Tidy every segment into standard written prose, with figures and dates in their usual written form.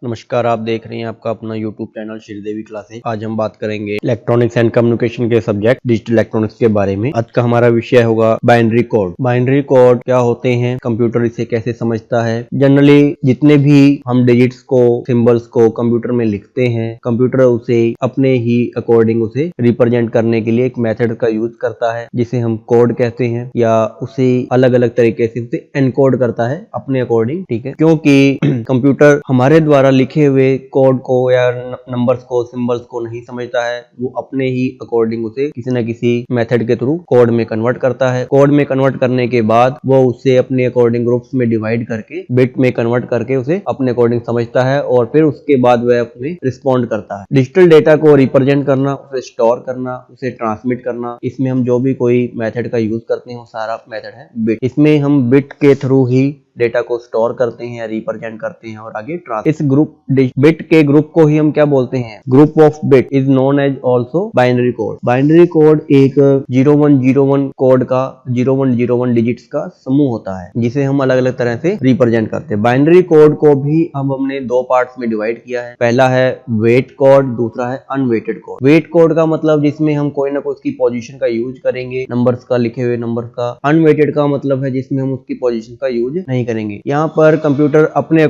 नमस्कार, आप देख रहे हैं आपका अपना YouTube चैनल श्रीदेवी क्लासेस। आज हम बात करेंगे इलेक्ट्रॉनिक्स एंड कम्युनिकेशन के सब्जेक्ट डिजिटल इलेक्ट्रॉनिक्स के बारे में। आज का हमारा विषय होगा बाइनरी कोड। बाइनरी कोड क्या होते हैं, कंप्यूटर इसे कैसे समझता है। जनरली जितने भी हम डिजिट्स को, सिंबल्स को कंप्यूटर में लिखते हैं, कंप्यूटर उसे अपने ही अकॉर्डिंग उसे रिप्रेजेंट करने के लिए एक मेथड का यूज करता है जिसे हम कोड कहते हैं, या उसे अलग अलग तरीके से उसे एनकोड करता है अपने अकॉर्डिंग। ठीक है, क्योंकि कंप्यूटर हमारे द्वारा लिखे हुए कोड को या नंबर्स को, सिंबल्स को नहीं समझता है। वो अपने ही अकॉर्डिंग उसे किसी न किसी मेथड के थ्रू कोड में कन्वर्ट करता है। कोड में कन्वर्ट करने के बाद वो उसे अपने अकॉर्डिंग ग्रुप्स में डिवाइड करके, बिट में कन्वर्ट करके उसे अपने अकॉर्डिंग समझता है, और फिर उसके बाद वह अपने रिस्पॉन्ड करता है। डिजिटल डेटा को रिप्रेजेंट करना, उसे स्टोर करना, उसे ट्रांसमिट करना, इसमें हम जो भी कोई मेथड का यूज करते हैं वो सारा मेथड है बिट। इसमें हम बिट के थ्रू ही डेटा को स्टोर करते हैं या रिप्रेजेंट करते हैं और आगे इस ग्रुप बिट के ग्रुप को ही हम क्या बोलते हैं, group of bit is known as also binary code. Binary code एक 0101 कोड का 0101 डिजिट्स का समूह होता है जिसे हम अलग अलग तरह से रिप्रेजेंट करते हैं। बाइनरी कोड को भी अब हमने दो पार्ट्स में डिवाइड किया है। पहला है वेट कोड, दूसरा है अनवेटेड कोड। वेट कोड का मतलब जिसमें हम कोई ना कोई उसकी पोजीशन का यूज करेंगे, नंबर्स का, लिखे हुए नंबर्स का। अनवेटेड का मतलब है जिसमें हम उसकी पोजीशन का यूज नहीं करेंगे। यहाँ पर कंप्यूटर अपने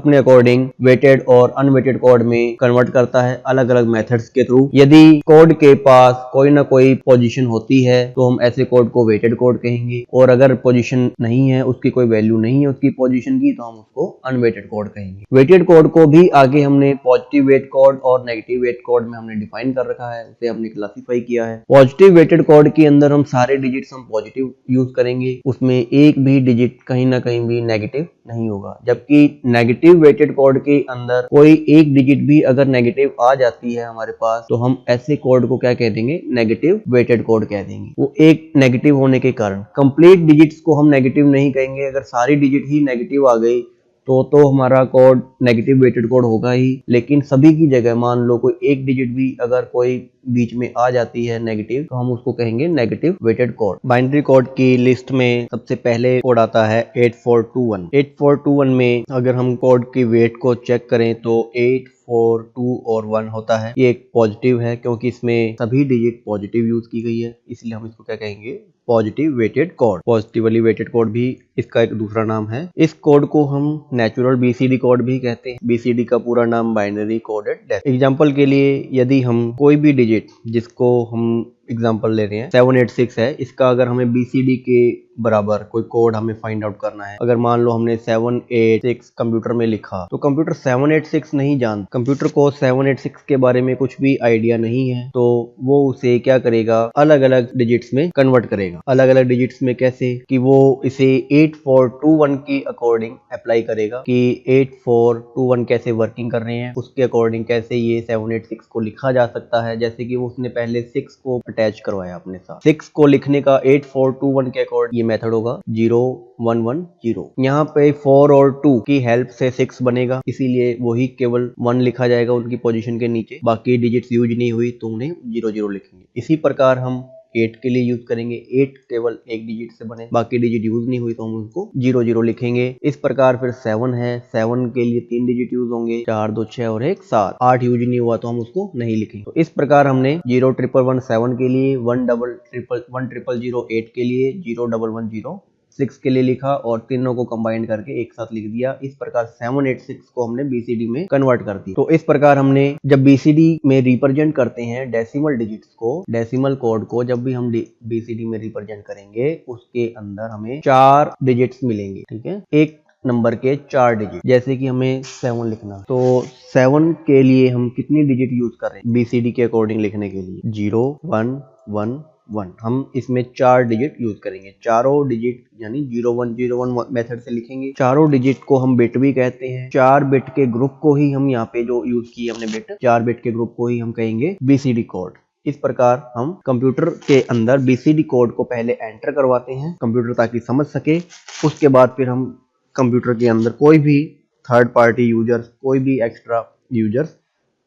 अकॉर्डिंग वेटेड और अनवेटेड कोड में कन्वर्ट करता है अलग अलग मेथड्स के थ्रू। यदि कोड के पास कोई ना कोई पोजीशन होती है तो हम ऐसे कोड को वेटेड कोड कहेंगे, और अगर पोजीशन नहीं है, उसकी कोई वैल्यू नहीं है उसकी पोजीशन की, तो हम उसको अनवेटेड कोड कहेंगे। वेटेड कोड को भी आगे हमने पॉजिटिव वेट कोड और नेगेटिव वेट कोड में हमने डिफाइन कर रखा है, उसे हमने क्लासिफाई किया है। पॉजिटिव वेटेड कोड के अंदर हम सारे डिजिट्स हम पॉजिटिव यूज करेंगे, उसमें एक भी डिजिट कहीं ना कहीं भी नेगेटिव नहीं होगा। जबकि नेगेटिव वेटेड कोड के अंदर कोई एक डिजिट भी अगर नेगेटिव आ जाती है हमारे पास, तो हम ऐसे कोड को क्या कह देंगे, नेगेटिव वेटेड कोड कह देंगे। वो एक नेगेटिव होने के कारण। कंप्लीट डिजिट्स को हम नेगेटिव नहीं कहेंगे। अगर सारी डिजिट ही नेगेटिव आ गई तो हमारा कोड नेगेटिव वेटेड कोड होगा ही। लेकिन सभी की जगह मान लो कोई एक डिजिट भी अगर कोई बीच में आ जाती है नेगेटिव, तो हम उसको कहेंगे negative weighted code. Binary code की लिस्ट में सबसे पहले कोड आता है 8421। 8421 में अगर हम कोड की वेट को चेक करें तो 8, 4, 2 और 1 होता है। ये एक पॉजिटिव है क्योंकि इसमें सभी डिजिट पॉजिटिव यूज की गई है, इसलिए हम इसको क्या कहेंगे, positive weighted code. Positively weighted code भी इसका एक दूसरा नाम है। इस कोड को हम नेचुरल बीसीडी कोड भी कहते हैं। बीसीडी का पूरा नाम बाइनरी कोडेड डेसिमल। एग्जांपल के लिए यदि हम कोई भी डिजिट, जिसको हम एग्जांपल ले रहे हैं 786 है, इसका अगर हमें बीसीडी के बराबर कोई कोड हमें फाइंड आउट करना है। अगर मान लो हमने 786 कंप्यूटर में लिखा, तो कंप्यूटर 786 नहीं जानता, कंप्यूटर को 786 के बारे में कुछ भी आइडिया नहीं है, तो वो उसे क्या करेगा, अलग अलग डिजिट्स में कन्वर्ट करेगा। अलग अलग डिजिट्स में कैसे, कि वो इसे 8421 की अकॉर्डिंग अप्लाई करेगा कि 8421 कैसे वर्किंग कर रहे हैं, उसके अकॉर्डिंग कैसे ये 786 को लिखा जा सकता है। जैसे कि वो उसने पहले 6 को अटैच करवाया अपने साथ। 6 को लिखने का 8421 के अकॉर्डिंग ये मेथड होगा 0110। यहाँ पे 4 और 2 की हेल्प से 6 बनेगा, इसीलिए वही केवल 1 लिखा जाएगा उनकी पोजीशन के नीचे। बाकी डिजिट्स यूज नहीं हुई तो उन्हें 00 लिखेंगे। इसी प्रकार हम 8 के लिए यूज करेंगे। 8 केवल एक डिजिट से बने, बाकी डिजिट यूज नहीं हुई तो हम उसको 00 लिखेंगे। इस प्रकार फिर 7 है, 7 के लिए 3 डिजिट यूज होंगे, 4, 2, 6 और 1, 7। 8 यूज नहीं हुआ तो हम उसको नहीं लिखेंगे। तो इस प्रकार हमने 0117 के लिए, 1008 के लिए, 0110 के लिए लिखा, और तीनों को कंबाइन करके एक साथ लिख दिया। इस प्रकार 786 को हमने बीसीडी में कन्वर्ट कर दिया। तो इस प्रकार हमने जब बीसीडी में रिप्रेजेंट करते हैं डेसिमल डिजिट्स को, डेसिमल कोड को जब भी हम बीसीडी में रिप्रेजेंट करेंगे, उसके अंदर हमें 4 डिजिट्स मिलेंगे। ठीक है, एक नंबर के 4 डिजिट। जैसे कि हमें 7 लिखना, तो 7 के लिए हम कितनी डिजिट यूज कर रहे हैं बीसीडी के अकॉर्डिंग लिखने के लिए, 0, 1, 1, 1। हम इसमें 4 डिजिट यूज करेंगे। चारों डिजिट यानी 0101 मेथड से लिखेंगे। चारों डिजिट को हम बिट भी कहते हैं। 4 बिट के ग्रुप को ही हम यहाँ पे जो यूज किए हमने बिट, 4 बिट के ग्रुप को ही हम कहेंगे बीसीडी कोड। इस प्रकार हम कंप्यूटर के अंदर बीसीडी कोड को पहले एंटर करवाते हैं कंप्यूटर, ताकि समझ सके। उसके बाद फिर हम कंप्यूटर के अंदर कोई भी थर्ड पार्टी यूजर्स, कोई भी एक्स्ट्रा यूजर्स,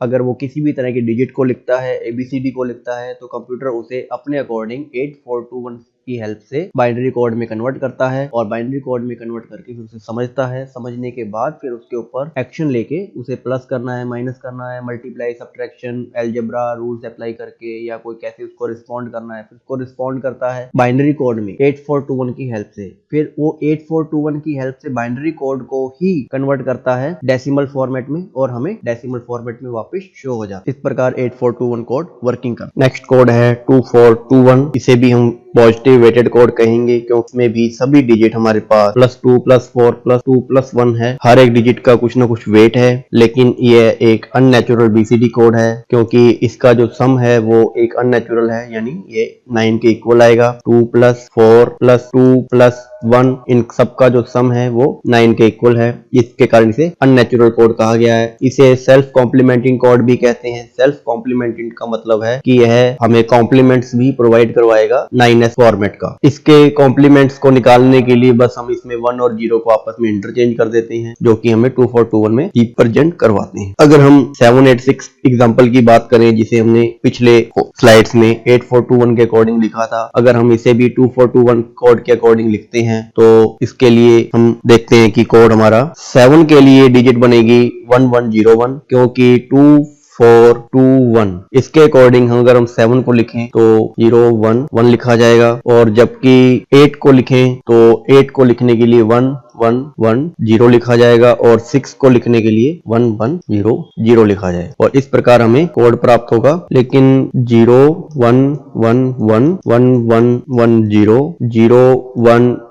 अगर वो किसी भी तरह के डिजिट को लिखता है, एबीसीडी को लिखता है, तो कंप्यूटर उसे अपने अकॉर्डिंग 8421 की हेल्प से बाइनरी कोड में कन्वर्ट करता है और बाइनरी कोड में कन्वर्ट करके फिर उसे समझता है। समझने के बाद फिर उसके ऊपर एक्शन लेके उसे प्लस करना है, माइनस करना है, multiply, subtraction, algebra rules apply करके या कोई कैसे उसको रिस्पॉन्ड करना है, फिर उसको रिस्पॉन्ड करता है बाइनरी कोड में 8421 की हेल्प से। फिर वो 8421 की हेल्प से बाइनरी कोड को ही कन्वर्ट करता है डेसिमल फॉर्मेट में और हमें डेसिमल फॉर्मेट में वापस शो हो जाता है। इस प्रकार 8421 कोड वर्किंग करता है। नेक्स्ट कोड है 2421। इसे भी हम पॉजिटिव वेटेड कोड कहेंगे क्योंकि इसमें भी सभी डिजिट हमारे पास +2 +4 +2 +1 है। हर एक डिजिट का कुछ ना कुछ वेट है, लेकिन ये एक अननेचुरल बीसीडी कोड है क्योंकि इसका जो सम है वो एक अननेचुरल है, यानी ये 9 के इक्वल आएगा। 2 + 4 + 2 + 1 इन सबका जो सम है वो 9 के इक्वल है। इसके कारण इसे अननेचुरल कोड कहा गया है। इसे सेल्फ कॉम्प्लीमेंटिंग कोड भी कहते हैं। सेल्फ कॉम्प्लीमेंटिंग का मतलब है कि यह हमें कॉम्प्लीमेंट्स भी प्रोवाइड करवाएगा 9s फॉर्मेट का। इसके कॉम्प्लीमेंट्स को निकालने के लिए बस हम इसमें 1 और 0 को आपस में इंटरचेंज कर देते हैं, जो कि हमें 2421 में रिप्रेजेंट करवाते हैं। अगर हम 786 एग्जांपल की बात करें, जिसे हमने पिछले स्लाइड्स में 8421 के अकॉर्डिंग लिखा था, अगर हम इसे भी 2421 कोड के अकॉर्डिंग लिखते हैं तो इसके लिए हम देखते हैं कि कोड हमारा 7 के लिए डिजिट बनेगी 1101 क्योंकि 2421 इसके अकॉर्डिंग हम अगर हम 7 को लिखें तो 011 लिखा जाएगा, और जबकि 8 को लिखें तो 8 को लिखने के लिए 1110 लिखा जाएगा और 6 को लिखने के लिए 1100 लिखा जाएगा, और इस प्रकार हमें कोड प्राप्त होगा। लेकिन 0111 1110 0110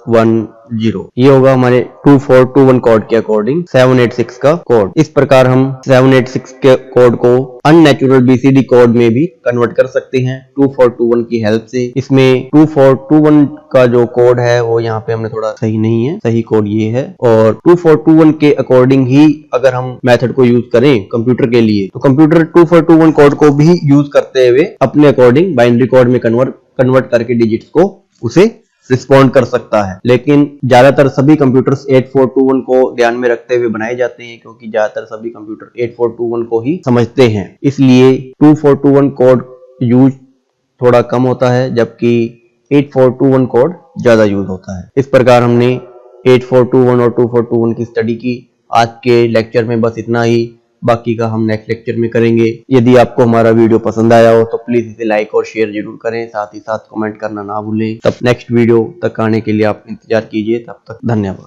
ये होगा हमारे 2421 कोड के अकॉर्डिंग 786 का कोड। इस प्रकार हम 786 के कोड को अननेचुरल बीसीडी कोड में भी कन्वर्ट कर सकते हैं 2421 की हेल्प से। इसमें 2421 का जो कोड है वो यहाँ पे हमने थोड़ा सही नहीं है, सही कोड ये है, और 2421 के अकॉर्डिंग ही अगर हम मेथड को यूज करें कंप्यूटर के लिए तो कंप्यूटर 2421 कोड को भी यूज करते हुए अपने अकॉर्डिंग बाइनरी कोड में कन्वर्ट करके डिजिट्स को उसे रिस्पॉन्ड कर सकता है। लेकिन ज्यादातर सभी कंप्यूटर्स 8421 को ध्यान में रखते हुए बनाए जाते हैं क्योंकि ज्यादातर सभी कंप्यूटर 8421 को ही समझते हैं, इसलिए 2421 कोड यूज थोड़ा कम होता है जबकि 8421 कोड ज्यादा यूज होता है। इस प्रकार हमने 8421 और 2421 की स्टडी की। आज के लेक्चर में बस इतना ही, बाकी का हम नेक्स्ट लेक्चर में करेंगे। यदि आपको हमारा वीडियो पसंद आया हो तो प्लीज इसे लाइक और शेयर जरूर करें, साथ ही साथ कमेंट करना ना भूलें। तब नेक्स्ट वीडियो तक आने के लिए आप इंतजार कीजिए। तब तक धन्यवाद।